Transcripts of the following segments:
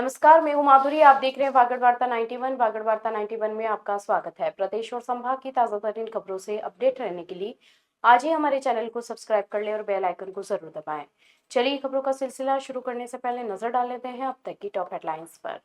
नमस्कार, मैं हूं माधुरी। आप देख रहे हैं वागड़ वार्ता 91। वागड़ वार्ता 91 में आपका स्वागत है। प्रदेश और संभाग की ताजा तरीन खबरों से अपडेट रहने के लिए आज ही हमारे चैनल को सब्सक्राइब कर लें और बेल आइकन को जरूर दबाएं। चलिए खबरों का सिलसिला शुरू करने से पहले नजर डाल लेते हैं अब तक की टॉप हेडलाइंस पर।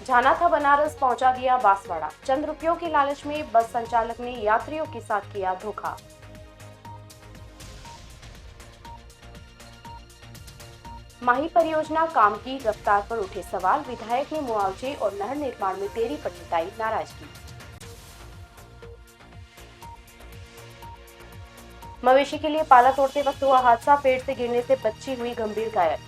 जाना था बनारस, पहुंचा दिया बांसवाड़ा। चंद रुपयों की लालच में बस संचालक ने यात्रियों के साथ किया धोखा। माही परियोजना काम की रफ्तार पर उठे सवाल। विधायक ने मुआवजे और नहर निर्माण में देरी पर जताई नाराजगी। मवेशी के लिए पाला तोड़ते वक्त हुआ हादसा, पेड़ से गिरने से बच्ची हुई गंभीर घायल।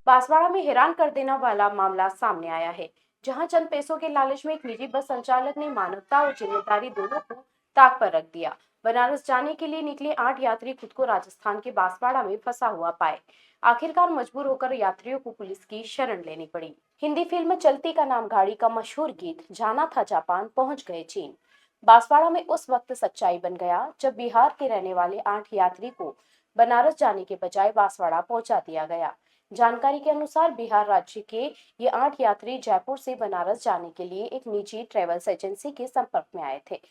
बांसवाड़ा में हैरान कर देने वाला मामला सामने आया है, जहां चंद पैसों के लालच में एक निजी बस संचालक ने मानवता और जिम्मेदारी दोनों को ताक पर रख दिया। बनारस जाने के लिए निकले 8 यात्री खुद को राजस्थान के बांसवाड़ा में फंसा हुआ पाए। आखिरकार मजबूर होकर यात्रियों को पुलिस की शरण लेनी पड़ी। हिंदी फिल्म चलती का नाम गाड़ी का मशहूर गीत जाना था जापान, पहुंच गए चीन बांसवाड़ा में उस वक्त सच्चाई बन गया जब बिहार के रहने वाले 8 यात्री को बनारस जाने के बजाय बांसवाड़ा पहुंचा दिया गया। जानकारी के अनुसार बिहार राज्य के ये 8 यात्री जयपुर से बनारस जाने के लिए एक निजी ट्रेवल्स एजेंसी के संपर्क में आए थे।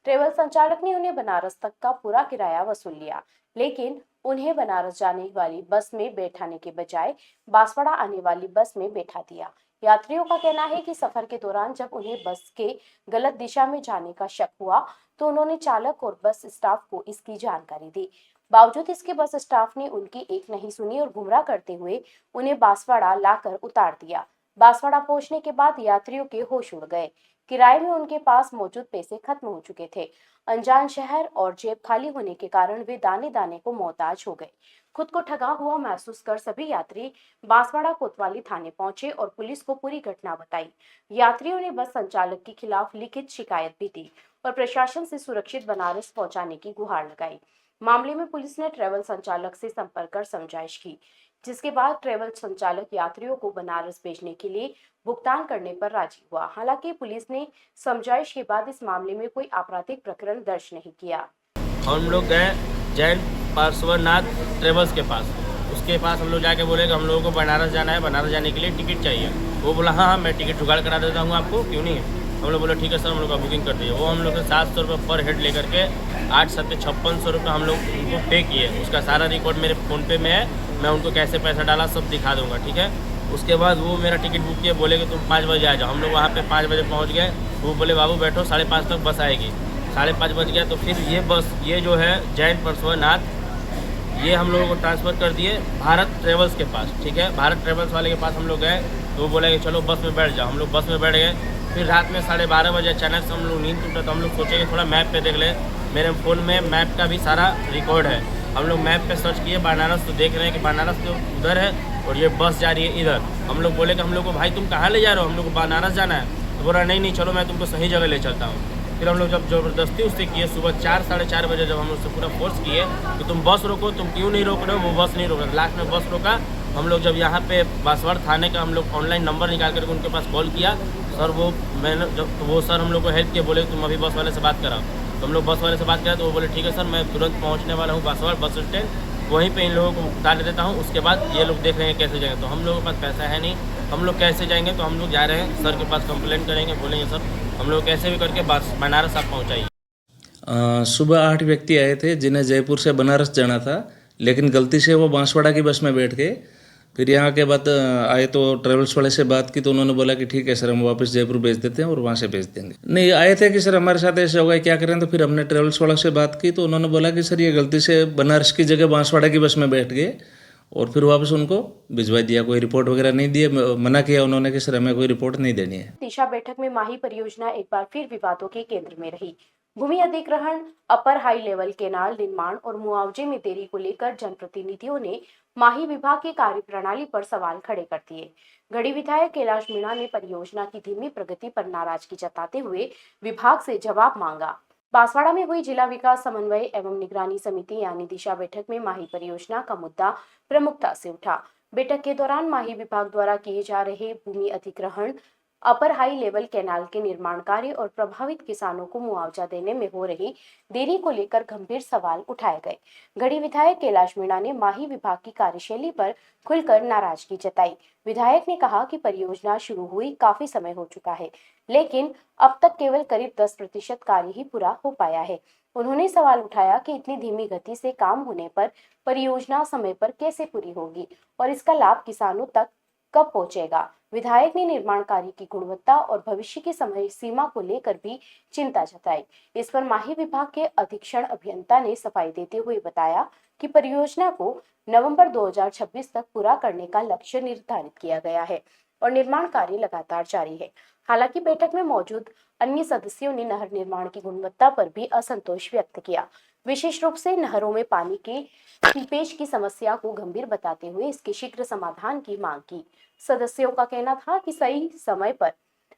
ट्रेवल संचालक ने उन्हें बनारस तक का पूरा किराया वसूल लिया, लेकिन उन्हें बनारस जाने वाली बस में बैठाने के बजाय बांसवाड़ा आने वाली बस में बैठा दिया। यात्रियों का कहना है कि सफर के दौरान जब उन्हें बस के गलत दिशा में जाने का शक हुआ तो उन्होंने चालक और बस स्टाफ को इसकी जानकारी दी। बावजूद इसके बस स्टाफ ने उनकी एक नहीं सुनी और गुमराह करते हुए उन्हें बांसवाड़ा लाकर उतार दिया। बांसवाड़ा पहुंचने के बाद यात्रियों के होश उड़ गए। किराए में उनके पास मौजूद पैसे खत्म हो चुके थे। अनजान शहर और जेब खाली होने के कारण वे दाने दाने को मोहताज हो गए। खुद को ठगा हुआ महसूस कर सभी यात्री बांसवाड़ा कोतवाली थाने पहुंचे और पुलिस को पूरी घटना बताई। यात्रियों ने बस संचालक के खिलाफ लिखित शिकायत भी दी और प्रशासन से सुरक्षित बनारस पहुंचाने की गुहार लगाई। मामले में पुलिस ने ट्रेवल संचालक से संपर्क कर समझाइश की, जिसके बाद ट्रेवल संचालक यात्रियों को बनारस भेजने के लिए भुगतान करने पर राजी हुआ। हालांकि पुलिस ने समझाइश के बाद इस मामले में कोई आपराधिक प्रकरण दर्ज नहीं किया। हम लोग गए जैन पार्श्वनाथ ट्रेवल्स के पास। उसके पास हम लोग जाके बोले कि हम लोगों को बनारस जाना है, बनारस जाने के लिए टिकट चाहिए। वो बोला हाँ मैं टिकट जुगाड़ करा देता हूँ आपको, क्यों नहीं है। हम लोग बोले ठीक है सर, हम लोग का बुकिंग कर दीजिए। वो हम लोग को 700 रुपये पर हेड लेकर के 8 7 5600 रुपये हम लोग उनको पे किए। उसका सारा रिकॉर्ड मेरे फ़ोन पे में है, मैं उनको कैसे पैसा डाला सब दिखा दूँगा, ठीक है। उसके बाद वो मेरा टिकट बुक किए, बोले कि तुम 5 बजे आ जाओ। हम लोग वहाँ पे 5 बजे पहुँच गए। वो बोले बाबू बैठो, 5:30 तक बस आएगी। 5:30 बज गया तो फिर ये बस ये जो है जैन पार्श्वनाथ, ये हम लोगों को ट्रांसफ़र कर दिए भारत ट्रेवल्स के पास, ठीक है। भारत ट्रेवल्स वाले के पास हम लोग गए तो वो बोले कि चलो बस में बैठ जाओ। हम लोग बस में बैठ गए। फिर रात में 12:30 बजे अचानक से हम लोग नींद टूटा तो हम लोग सोचे कि थोड़ा मैप पे देख ले। मेरे फ़ोन में मैप का भी सारा रिकॉर्ड है। हम लोग मैप पे सर्च किए बनारस, तो देख रहे हैं कि बनारस तो उधर है और ये बस जा रही है इधर। हम लोग बोले कि हम लोग को भाई तुम कहाँ ले जा रहे हो, हम लोग को बनारस जाना है। तो बोला नहीं चलो मैं तुमको सही जगह ले चलता हूँ। फिर हम लोग जब ज़बरदस्ती उससे किए, सुबह 4 साढ़े 4 बजे जब हम उससे पूरा फोर्स किए कि तुम बस रोको, तुम क्यों नहीं रोक रहे हो, वो बस नहीं रोक रहे। लास्ट में बस रोका। हम लोग जब यहाँ पे बांसवाड़ा थाने का हम लोग ऑनलाइन नंबर निकाल करके उनके पास कॉल किया, सर वो मैंने जब तो वो सर हम लोग को हेल्प किए, बोले तुम अभी बस वाले से बात कराओ। तो हम लोग बस वाले से बात किया तो वो बोले ठीक है सर, मैं तुरंत पहुँचने वाला हूँ बांसवाड़ा बस स्टैंड, वहीं पे इन लोगों को उतार देता हूँ। उसके बाद ये लोग देख रहे हैं कैसे जाएंगे। तो हम लोगों के पास पैसा है नहीं, हम लोग कैसे जाएंगे। तो हम लोग जा रहे हैं सर के पास, कंप्लेंट करेंगे, बोलेंगे सर हम लोग कैसे भी करके बनारस आप पहुँचाइए। सुबह 8 व्यक्ति आए थे जिन्हें जयपुर से बनारस जाना था, लेकिन गलती से वो बांसवाड़ा की बस में बैठ गए। फिर यहाँ के बाद आए तो ट्रेवल्स वाले से बात की तो उन्होंने बोला कि ठीक है सर, हम वापस जयपुर भेज देते हैं और वहाँ से भेज देंगे। नहीं आए थे कि सर हमारे साथ ऐसे होगा, क्या करें। तो फिर हमने ट्रेवल्स वालों से बात की तो उन्होंने बोला कि सर ये गलती से बनारस की जगह बांसवाड़ा की बस में बैठ गए और फिर वापस उनको भिजवा दिया। कोई रिपोर्ट वगैरह नहीं दिए, मना किया उन्होंने कि सर हमें कोई रिपोर्ट नहीं देनी है। दिशा बैठक में माही परियोजना एक बार फिर विवादों के केंद्र में रही। भूमि अधिग्रहण, अपर हाई लेवल केनाल निर्माण और मुआवजे में देरी को लेकर जनप्रतिनिधियों ने माही विभाग की कार्यप्रणाली पर सवाल खड़े कर दिए। गढ़ी विधायक कैलाश मीणा ने परियोजना की धीमी प्रगति पर नाराजगी जताते हुए विभाग से जवाब मांगा। बांसवाड़ा में हुई जिला विकास समन्वय एवं निगरानी समिति यानी दिशा बैठक में माही परियोजना का मुद्दा प्रमुखता से उठा। बैठक के दौरान माही विभाग द्वारा किए जा रहे भूमि अधिग्रहण, अपर हाई लेवल कैनाल के निर्माण कार्य और प्रभावित किसानों को मुआवजा देने में हो रही देरी को लेकर गंभीर सवाल उठाए गए। गढ़ी विधायक कैलाश मीणा ने माही विभाग की कार्यशैली पर खुलकर नाराजगी जताई। विधायक ने कहा कि परियोजना शुरू हुई काफी समय हो चुका है, लेकिन अब तक केवल करीब 10% कार्य ही पूरा हो पाया है। उन्होंने सवाल उठाया कि इतनी धीमी गति से काम होने पर परियोजना समय पर कैसे पूरी होगी और इसका लाभ किसानों तक कब पहुंचेगा। विधायक ने निर्माण कार्य की गुणवत्ता और भविष्य की समय सीमा को लेकर भी चिंता जताई। इस पर माही विभाग के अधीक्षण अभियंता ने सफाई देते हुए बताया कि परियोजना को नवंबर 2026 तक पूरा करने का लक्ष्य निर्धारित किया गया है और निर्माण कार्य लगातार जारी है। हालांकि बैठक में मौजूद अन्य सदस्यों ने नहर निर्माण की गुणवत्ता पर भी असंतोष व्यक्त किया, विशेष रूप से नहरों में पानी के सीपेज की समस्या को गंभीर बताते हुए इसके शीघ्र समाधान की मांग की। सदस्यों का कहना था कि सही समय पर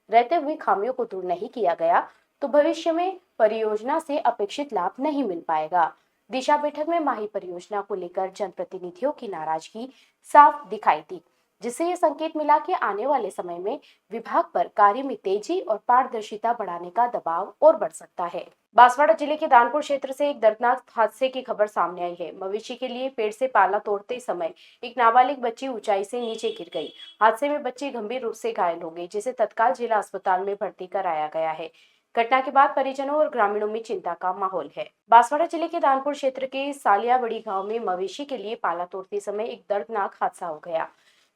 रहते हुए खामियों को दूर नहीं किया गया तो भविष्य में परियोजना से अपेक्षित लाभ नहीं मिल पाएगा। दिशा बैठक में माही परियोजना को लेकर जनप्रतिनिधियों की नाराजगी साफ दिखाई दी, जिससे ये संकेत मिला कि आने वाले समय में विभाग पर कार्य में तेजी और पारदर्शिता बढ़ाने का दबाव और बढ़ सकता है। बांसवाड़ा जिले के दानपुर क्षेत्र से एक दर्दनाक हादसे की खबर सामने आई है। मवेशी के लिए पेड़ से पाला तोड़ते समय एक नाबालिग बच्ची ऊंचाई से नीचे गिर गई। हादसे में बच्ची गंभीर रूप से घायल हो गई, जिसे तत्काल जिला अस्पताल में भर्ती कराया गया है। घटना के बाद परिजनों और ग्रामीणों में चिंता का माहौल है। बांसवाड़ा जिले के दानपुर क्षेत्र के सालियाबड़ी गांव में मवेशी के लिए पाला तोड़ते समय एक दर्दनाक हादसा हो गया।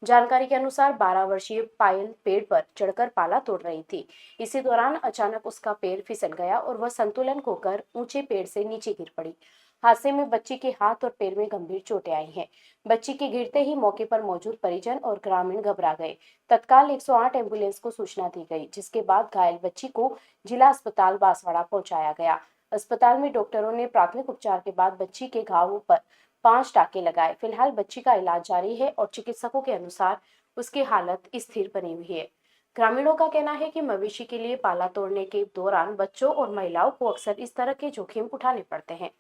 जानकारी के अनुसार 12 वर्षीय पायल पेड़ पर चढ़कर पाला तोड़ रही थी। इसी दौरान अचानक उसका पैर फिसल गया और वह संतुलन खोकर ऊंचे पेड़ से नीचे गिर पड़ी। हादसे में बच्ची के हाथ और पैर में गंभीर चोटें आई हैं। बच्ची के गिरते ही मौके पर मौजूद परिजन और ग्रामीण घबरा गए। तत्काल 108 एम्बुलेंस को सूचना दी गई, जिसके बाद घायल बच्ची को जिला अस्पताल बांसवाड़ा पहुंचाया गया। अस्पताल में डॉक्टरों ने प्राथमिक उपचार के बाद बच्ची के घावों पर 5 टाके लगाए। फिलहाल बच्ची का इलाज जारी है और चिकित्सकों के अनुसार उसकी हालत स्थिर बनी हुई है। ग्रामीणों का कहना है कि मवेशी के लिए पाला तोड़ने के दौरान बच्चों और महिलाओं को अक्सर इस तरह के जोखिम उठाने पड़ते हैं।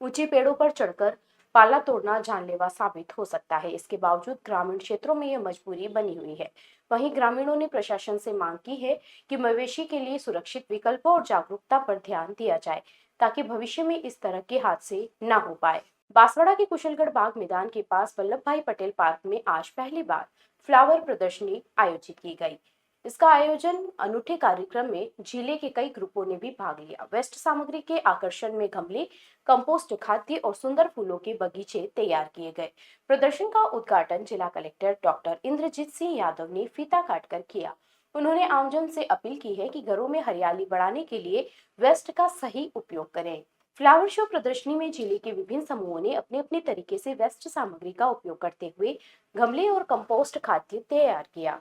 ऊंचे पेड़ों पर चढ़कर पाला तोड़ना जानलेवा साबित हो सकता है। इसके बावजूद ग्रामीण क्षेत्रों में यह मजबूरी बनी हुई है। वहीं ग्रामीणों ने प्रशासन से मांग की है कि मवेशी के लिए सुरक्षित विकल्पों और जागरूकता पर ध्यान दिया जाए, ताकि भविष्य में इस तरह के हादसे न हो पाए। बांसवाड़ा के कुशलगढ़ बाग मैदान के पास वल्लभ भाई पटेल पार्क में आज पहली बार फ्लावर प्रदर्शनी आयोजित की गई। इसका आयोजन अनूठे कार्यक्रम में जिले के कई ग्रुपों ने भी भाग लिया। वेस्ट सामग्री के आकर्षण में गमले, कंपोस्ट खाद्य और सुंदर फूलों के बगीचे तैयार किए गए। प्रदर्शन का उद्घाटन जिला कलेक्टर डॉक्टर इंद्रजीत सिंह यादव ने फीता काटकर किया। उन्होंने आमजन से अपील की है कि घरों में हरियाली बढ़ाने के लिए वेस्ट का सही उपयोग करें। फ्लावर शो प्रदर्शनी में जिले के विभिन्न समूहों ने अपने अपने तरीके से वेस्ट सामग्री का उपयोग करते हुए गमले और कंपोस्ट खाद्य तैयार किया।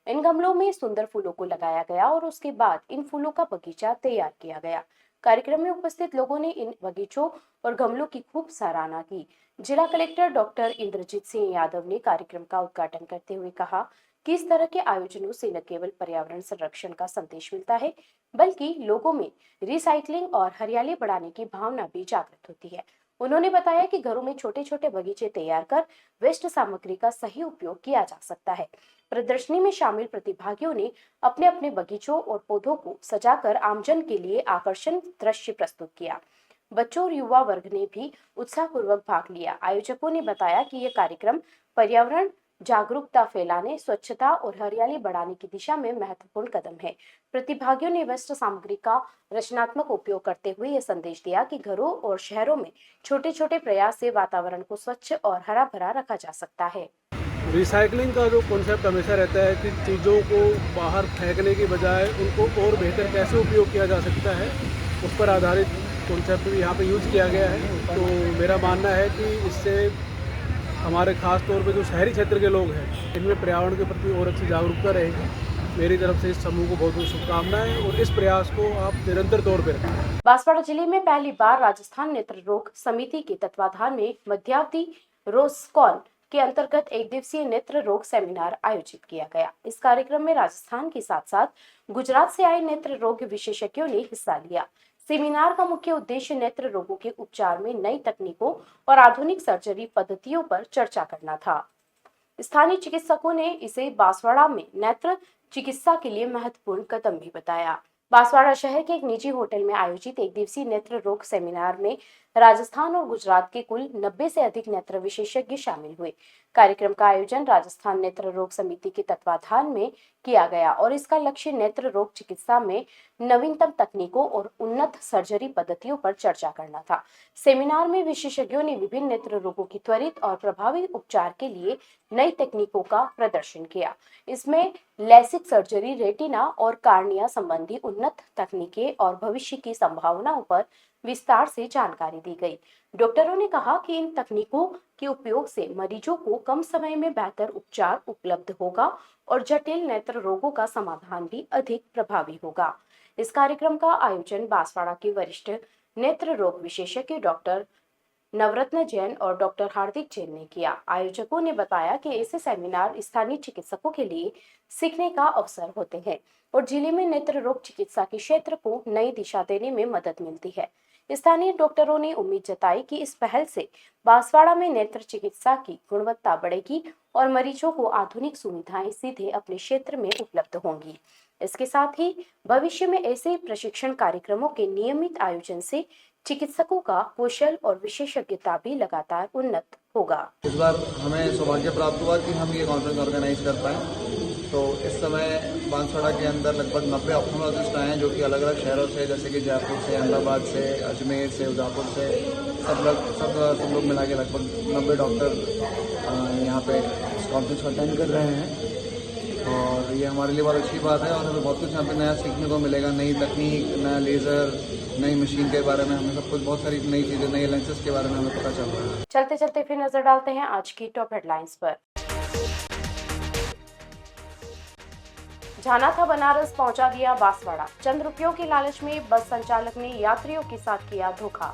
इन गमलों में सुंदर फूलों को लगाया गया और उसके बाद इन फूलों का बगीचा तैयार किया गया। कार्यक्रम में उपस्थित लोगों ने इन बगीचों और गमलों की खूब सराहना की। जिला कलेक्टर डॉक्टर इंद्रजीत सिंह यादव ने कार्यक्रम का उद्घाटन करते हुए कहा कि इस तरह के आयोजनों से न केवल पर्यावरण संरक्षण का संदेश मिलता है, बल्कि लोगों में रिसाइकलिंग और हरियाली बढ़ाने की भावना भी जागृत होती है। उन्होंने बताया कि घरों में छोटे छोटे बगीचे तैयार कर वेस्ट सामग्री का सही उपयोग किया जा सकता है। प्रदर्शनी में शामिल प्रतिभागियों ने अपने अपने बगीचों और पौधों को सजाकर आमजन के लिए आकर्षण दृश्य प्रस्तुत किया। बच्चों और युवा वर्ग ने भी उत्साहपूर्वक भाग लिया। आयोजकों ने बताया कि यह कार्यक्रम पर्यावरण जागरूकता फैलाने, स्वच्छता और हरियाली बढ़ाने की दिशा में महत्वपूर्ण कदम है। प्रतिभागियों ने वेस्ट सामग्री का रचनात्मक उपयोग करते हुए यह संदेश दिया कि घरों और शहरों में छोटे छोटे प्रयास से वातावरण को स्वच्छ और हरा भरा रखा जा सकता है। रिसाइकलिंग का जो कॉन्सेप्ट हमेशा रहता है कि चीज़ों को बाहर फेंकने की बजाय उनको और बेहतर कैसे उपयोग किया जा सकता है, उस पर आधारित कॉन्सेप्ट भी यहाँ पे यूज़ किया गया है। तो मेरा मानना है कि इससे हमारे ख़ास तौर पे जो शहरी क्षेत्र के लोग हैं, इनमें पर्यावरण के प्रति और अच्छी जागरूकता रहेगी। मेरी तरफ से इस समूह को बहुत बहुत शुभकामनाएं और इस प्रयास को आप निरंतर तौर पर रखें। बांसवाड़ा जिले में पहली बार राजस्थान नेत्र रोग समिति के तत्वाधान में मध्यावधि रोस्कॉन के अंतर्गत एक दिवसीय नेत्र रोग सेमिनार आयोजित किया गया। इस कार्यक्रम में राजस्थान के साथ साथ गुजरात से आए नेत्र रोग विशेषज्ञों ने हिस्सा लिया। सेमिनार का मुख्य उद्देश्य नेत्र रोगों के उपचार में नई तकनीकों और आधुनिक सर्जरी पद्धतियों पर चर्चा करना था। स्थानीय चिकित्सकों ने इसे बांसवाड़ा में नेत्र चिकित्सा के लिए महत्वपूर्ण कदम भी बताया। बांसवाड़ा शहर के एक निजी होटल में आयोजित एक दिवसीय नेत्र रोग सेमिनार में राजस्थान और गुजरात के कुल 90 से अधिक नेत्र विशेषज्ञ शामिल हुए। कार्यक्रम का आयोजन राजस्थान नेत्र रोग समिति के तत्वाधान में किया गया और इसका लक्ष्य नेत्र रोग चिकित्सा में नवीनतम तकनीकों और उन्नत सर्जरी पद्धतियों पर चर्चा करना था। सेमिनार में विशेषज्ञों ने विभिन्न नेत्र रोगों की त्वरित और प्रभावी उपचार के लिए नई तकनीकों का प्रदर्शन किया। इसमें लेसिक सर्जरी, रेटिना और कार्निया संबंधी उन्नत तकनीकें और भविष्य की संभावनाओं पर विस्तार से जानकारी दी गई। डॉक्टरों ने कहा कि इन तकनीकों के उपयोग से मरीजों को कम समय में बेहतर उपचार उपलब्ध होगा और जटिल नेत्र रोगों का समाधान भी अधिक प्रभावी होगा। इस कार्यक्रम का आयोजन बांसवाड़ा के वरिष्ठ नेत्र रोग विशेषज्ञ डॉक्टर नवरत्न जैन और डॉक्टर हार्दिक जैन ने किया। आयोजकों ने बताया कि ऐसे सेमिनार स्थानीय चिकित्सकों के लिए सीखने का अवसर होते हैं और जिले में नेत्र रोग चिकित्सा के क्षेत्र को नई दिशा देने में मदद मिलती है। स्थानीय डॉक्टरों ने उम्मीद जताई कि इस पहल से बांसवाड़ा में नेत्र चिकित्सा की गुणवत्ता बढ़ेगी और मरीजों को आधुनिक सुविधाएं सीधे अपने क्षेत्र में उपलब्ध होंगी। इसके साथ ही भविष्य में ऐसे प्रशिक्षण कार्यक्रमों के नियमित आयोजन से चिकित्सकों का कौशल और विशेषज्ञता भी लगातार उन्नत होगा। इस बार हमें सौभाग्य प्राप्त हुआ कि हम ये कॉन्फ्रेंस ऑर्गेनाइज कर पाए। तो इस समय बांसवाड़ा के अंदर लगभग 90 ऑप्थेल्मोलॉजिस्ट आए हैं, जो कि अलग अलग शहरों से, जैसे कि जयपुर से, अहमदाबाद से, अजमेर से, उदयपुर से, सब लोग मिला के लगभग 90 डॉक्टर यहाँ पे इस कॉन्फ्रेंस को अटेंड कर रहे हैं। और ये हमारे लिए बहुत अच्छी बात है और हमें बहुत कुछ यहाँ पे नया सीखने को मिलेगा। नई तकनीक, नया लेज़र, नई मशीन के बारे में हमें सब कुछ, बहुत सारी नई चीज़ें, नए लेंसेज के बारे में हमें पता चल रहा है। चलते चलते फिर नजर डालते हैं आज की टॉप हेडलाइंस पर। जाना था बनारस, पहुंचा दिया बांसवाड़ा। चंद रुपयों के लालच में बस संचालक ने यात्रियों के साथ किया धोखा।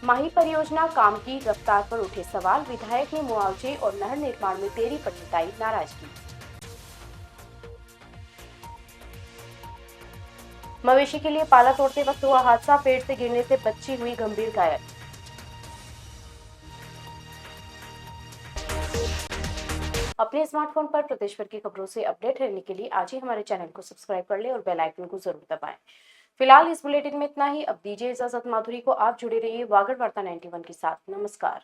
माही परियोजना काम की रफ्तार पर उठे सवाल। विधायक ने मुआवजे और नहर निर्माण में टेढ़ी पर जताई नाराजगी। मवेशी के लिए पाला तोड़ते वक्त हुआ हादसा, पेड़ से गिरने से बच्ची हुई गंभीर घायल। अपने स्मार्टफोन पर प्रदेश भर की खबरों से अपडेट रहने के लिए आज ही हमारे चैनल को सब्सक्राइब कर ले और बेल आइकन को जरूर दबाएं। फिलहाल इस बुलेटिन में इतना ही। अब दीजिए इजाजत। माधुरी को आप जुड़े रहिए वागड़ वार्ता 91 के साथ। नमस्कार।